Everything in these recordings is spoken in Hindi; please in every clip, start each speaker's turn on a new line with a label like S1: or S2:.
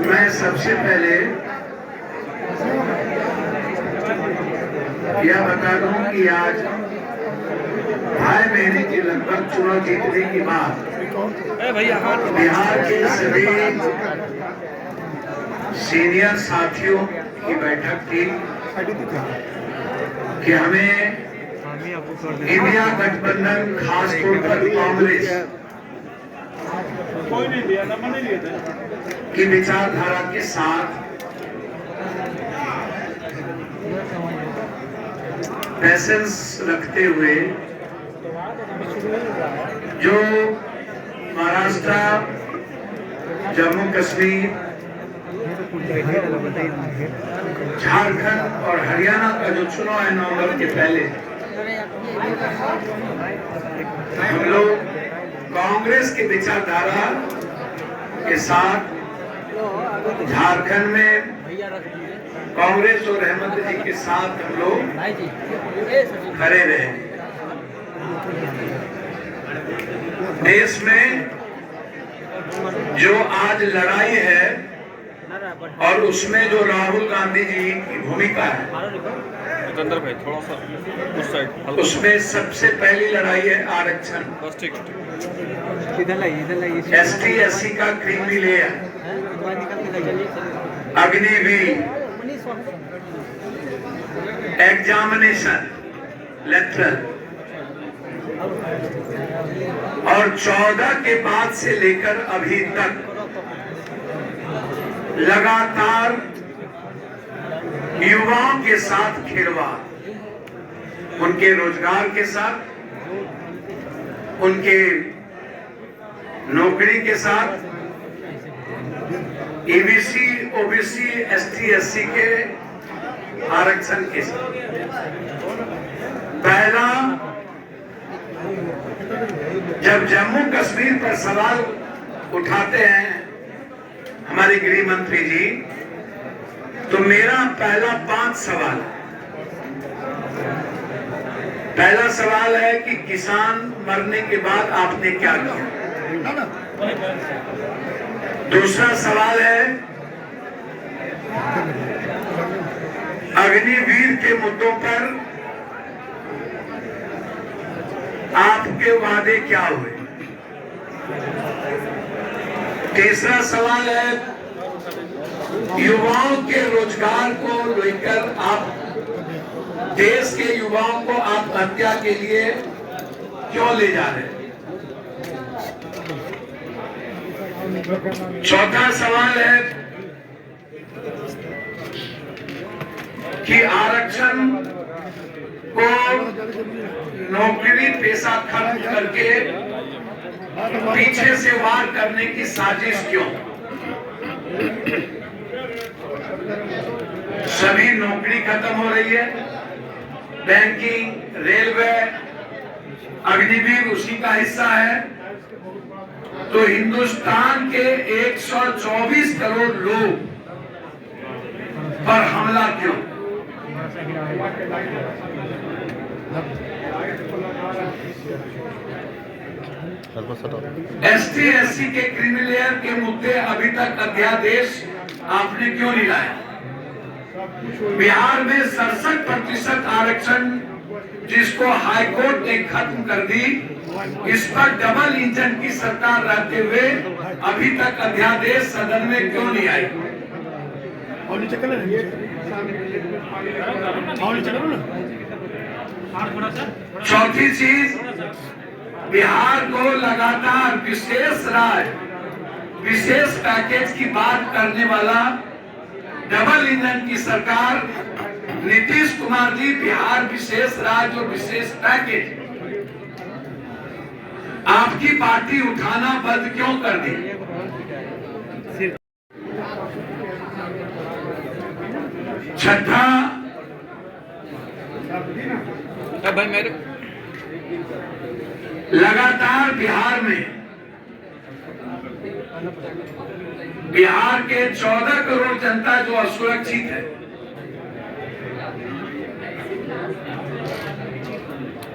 S1: मैं सबसे पहले यह बता दूं कि आज 2.5 महीने के लगभग चुनाव जीतने के बाद बिहार के सभी सीनियर साथियों की बैठक थी कि हमें इंडिया गठबंधन खासतौर पर कांग्रेस की विचारधारा के साथ पैसेंस रखते हुए जो महाराष्ट्र, जम्मू कश्मीर, झारखंड और हरियाणा का जो चुनाव है नवंबर के पहले, हम लोग कांग्रेस की विचारधारा के साथ झारखंड में कांग्रेस और हेमंत जी के साथ हम लोग खड़े रहे। देश में जो आज लड़ाई है और उसमें जो राहुल गांधी जी की भूमिका है,
S2: भाई थोड़ा सा उस साइड,
S1: उसमें सबसे पहली लड़ाई है आरक्षण। ST SC का creamy layer, Agniveer, examination lateral और 14 के बाद से लेकर अभी तक लगातार युवाओं के साथ खिलवाड़, उनके रोजगार के साथ, उनके नौकरी के साथ, EBC, OBC, ST SC के आरक्षण के साथ। पहला, जब जम्मू कश्मीर पर सवाल उठाते हैं हमारे गृह मंत्री जी, तो मेरा पहला 5 सवाल। पहला सवाल है कि किसान मरने के बाद आपने क्या किया। दूसरा सवाल है अग्निवीर के मुद्दों पर आपके वादे क्या हुए। तीसरा सवाल है युवाओं के रोजगार को लेकर आप, देश के युवाओं को आत्महत्या के लिए क्यों ले जा रहे हैं। चौथा सवाल है कि आरक्षण को नौकरी पेशा खत्म करके पीछे से वार करने की साजिश क्यों। सभी नौकरी खत्म हो रही है, बैंकिंग, रेलवे, अग्निवीर उसी का हिस्सा है। तो हिंदुस्तान के 124 करोड़ लोग पर हमला क्यों। ST SC के क्रीमी लेयर के मुद्दे अभी तक अध्यादेश आपने क्यों नहीं लाया। बिहार में 67% आरक्षण जिसको हाईकोर्ट ने खत्म कर दी, इस पर डबल इंजन की सरकार रहते हुए अभी तक अध्यादेश सदन में क्यों नहीं आई। चौथी चीज, बिहार को लगातार विशेष राज्य, विशेष पैकेज की बात करने वाला डबल इंजन की सरकार नीतीश कुमार जी बिहार विशेष राज्य और विशेष पैकेज आपकी पार्टी उठाना बंद क्यों कर दी। छठा,
S2: भाई मेरे
S1: लगातार बिहार में, बिहार के 14 करोड़ जनता जो असुरक्षित है,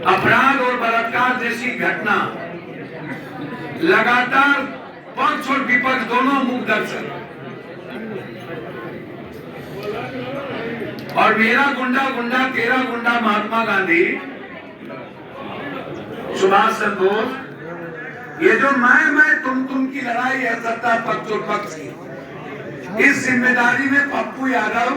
S1: अपराध और बलात्कार जैसी घटना लगातार पक्ष और विपक्ष दोनों मुख दर्शन और मेरा गुंडा गुंडा तेरा गुंडा महात्मा गांधी, सुभाष चंद्र बोस, ये जो मैं तुम की लड़ाई है सत्ता पक्ष और पक्ष की, इस जिम्मेदारी में पप्पू यादव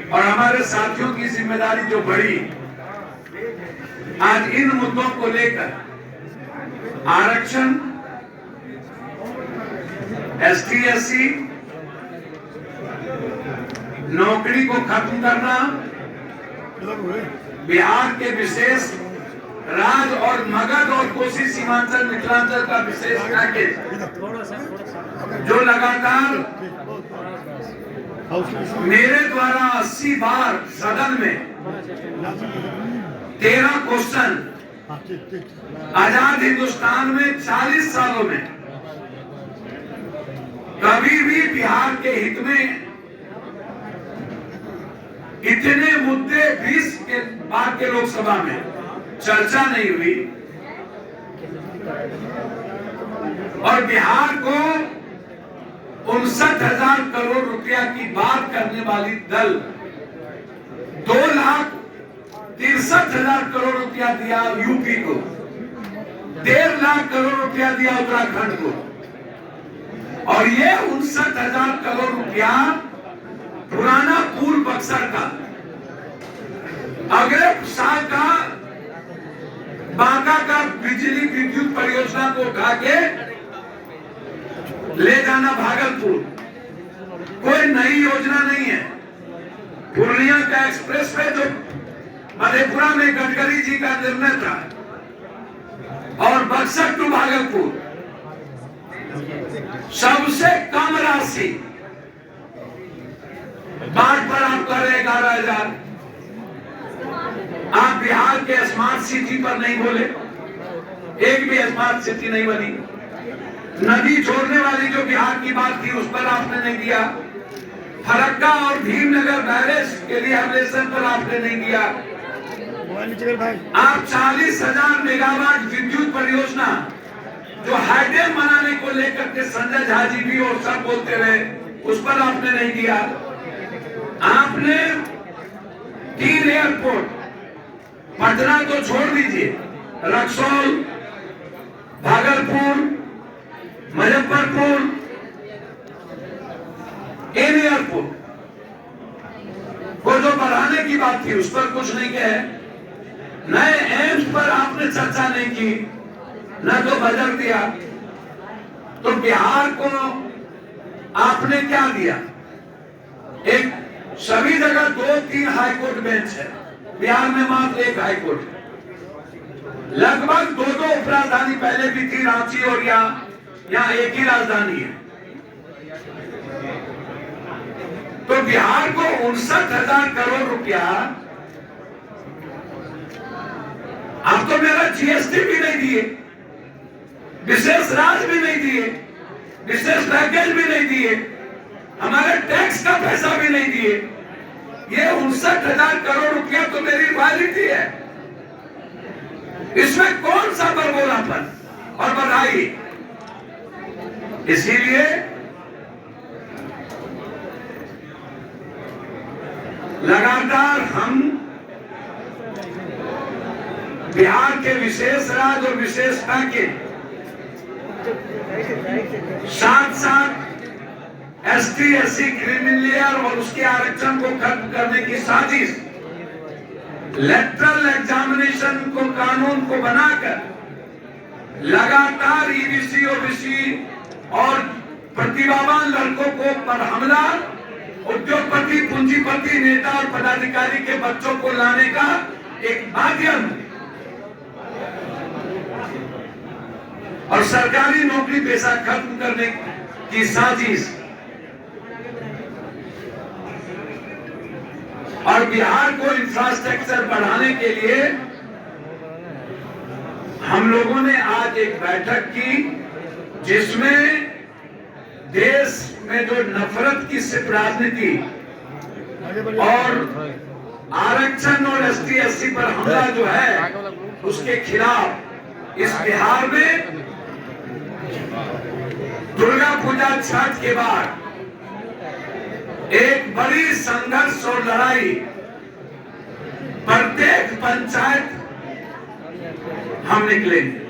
S1: और हमारे साथियों की जिम्मेदारी जो बढ़ी, आज इन मुद्दों को लेकर आरक्षण, एसटी एससी, नौकरी को खत्म करना, बिहार के विशेष राज और मगध और कोसी सीमांचल मिथिलांचल का विशेष पैकेज जो लगातार मेरे द्वारा 80 बार सदन में 13 क्वेश्चन, आजाद हिंदुस्तान में 40 सालों में कभी भी बिहार के हित में इतने मुद्दे 20 के बाद के लोकसभा में चर्चा नहीं हुई। और बिहार को 59,000 करोड़ रुपया की बात करने वाली दल 2,63,000 करोड़ रुपया दिया यूपी को, 1.5 लाख करोड़ रुपया दिया उत्तराखंड को, और ये 59,000 करोड़ रुपया पुराना पूर्व बक्सर का, अगले साल का बांका का बिजली विद्युत परियोजना को उठा के ले जाना भागलपुर, कोई नई योजना नहीं है। पूर्णिया का एक्सप्रेस वे जो मधेपुरा में गडकरी जी का निर्णय था, और बक्सर टू भागलपुर सबसे कम राशि बाढ़ पर आप कर रहे 11,000। आप बिहार के स्मार्ट सिटी पर नहीं बोले, एक भी स्मार्ट सिटी नहीं बनी। नदी छोड़ने वाली जो बिहार की बात थी उस पर आपने नहीं दिया। फरक्का और भीमनगर बैरेज के रिहेबिलिटेशन पर आपने नहीं दिया। आप 40,000 मेगावाट विद्युत परियोजना जो हाईडेम बनाने को लेकर के संजय झा जी भी और सब बोलते रहे, उस पर आपने नहीं दिया। आपने 3 एयरपोर्ट, पटना तो छोड़ दीजिए, रक्सौल, भागलपुर, मुजफ्फरपुर, इन एयरपोर्ट को जो बढ़ाने की बात थी उस पर कुछ नहीं किया है। नए एम्स पर आपने चर्चा नहीं की, न तो बजट दिया। तो बिहार को आपने क्या दिया? एक सभी जगह 2-3 हाईकोर्ट बेंच है, बिहार में मात्र 1 हाईकोर्ट। लगभग 2-2 उपराजधानी पहले भी थी, रांची और यहाँ एक ही राजधानी है। तो बिहार को 59,000 करोड़ रुपया, आप तो मेरा जीएसटी भी नहीं दिए, विशेष राज भी नहीं दिए, विशेष पैकेज भी नहीं दिए, हमारे टैक्स का पैसा भी नहीं दिए। ये 59,000 करोड़ रुपया तो मेरी रॉयल्टी है, इसमें कौन सा बरबोलापन और बधाई। इसीलिए लगातार हम बिहार के विशेष राज और विशेष पैकेज, साथ साथ एसटी एससी क्रिमिनल लेयर और उसके आरक्षण को खत्म करने की साजिश, लेटरल एग्जामिनेशन को कानून को बनाकर लगातार ईबीसी ओबीसी और प्रतिभावान लड़कों को पर हमला, उद्योगपति पूंजीपति नेता और पदाधिकारी के बच्चों को लाने का एक माध्यम, और सरकारी नौकरी पेशा खत्म करने की साजिश। और बिहार को इंफ्रास्ट्रक्चर बढ़ाने के लिए हम लोगों ने आज एक बैठक की, जिसमें देश में जो नफरत की सिर्फ राजनीति और आरक्षण और एसटी एससी पर हमला जो है उसके खिलाफ इस बिहार में दुर्गा पूजा छठ के बाद एक बड़ी संघर्ष और लड़ाई प्रत्येक पंचायत हम निकलेंगे।